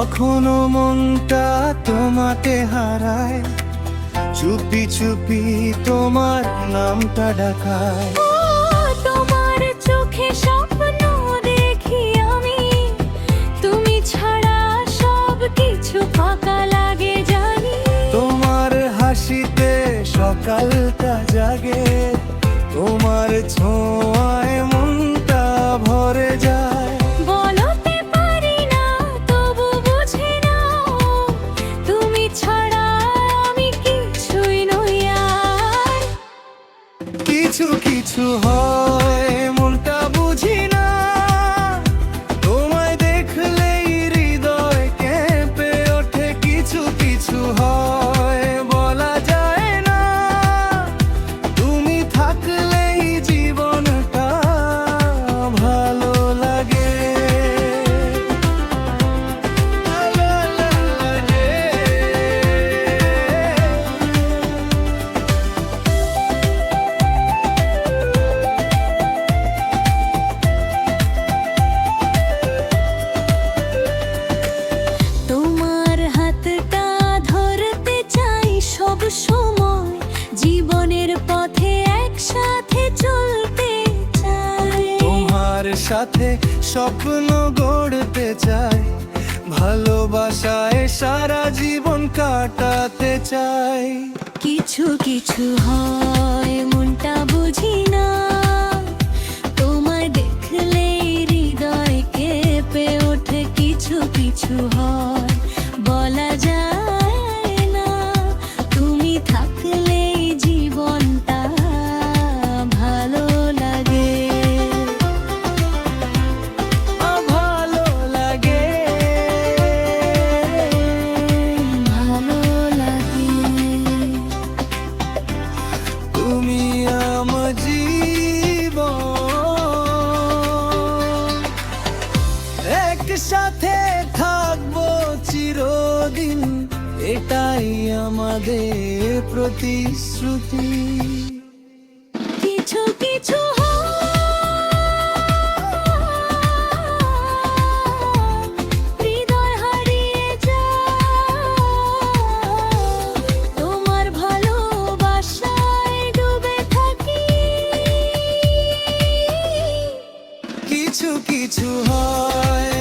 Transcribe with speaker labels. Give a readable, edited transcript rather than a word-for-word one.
Speaker 1: কখনো মনটা তোমাকে হারায়, চুপি চুপি তোমার নামটা ডাকায়।
Speaker 2: ও তোমার চোখে স্বপ্ন দেখি আমি, তুমি ছাড়া সব কিছু ফাঁকা লাগে জানি।
Speaker 1: তোমার হাসিতে সকালটা জাগে, তোমার ছোঁয়ায় মনটা ভরে যায়।
Speaker 2: বলতে পারি না তবু বুঝি নাও, তুমি ছাড়া আমি কিছুই নই আর।
Speaker 1: কিছু কিছু হয় মনটা বুঝি না, তোমায় দেখলেই হৃদয় কেঁপে ওঠে। কিছু কিছু হয় বলা যায় না, তুমি থাকলেই জীবনটা ভালো লাগে। ভালো লাগে।
Speaker 2: তোমার হাতটা ধরতে চাই সব সময়, জীবনের পথে একসাথে চলতে চাই।
Speaker 1: তোমার সাথে স্বপ্ন গড়তে চাই, ভালোবাসায় সারা জীবন কাটাতে চাই।
Speaker 2: কিছু কিছু হয় মনটা বুঝি না, তোমায় দেখলে হৃদয় কেঁপে ওঠে। কিছু কিছু হয় বলা যায় না, তুমি থাকলে জীবনটা ভালো লাগে।
Speaker 1: ভালো লাগে।
Speaker 2: ভালো লাগে।
Speaker 1: তুমি আমার জীবন, একসাথে থাকবো চিরদিন, এটাই আমাদের প্রতিশ্রুতি।
Speaker 2: কিছু কিছু হৃদয় হারিয়ে যায়, তোমার ভালোবাসায় ডুবে থাকি।
Speaker 1: কিছু কিছু হয়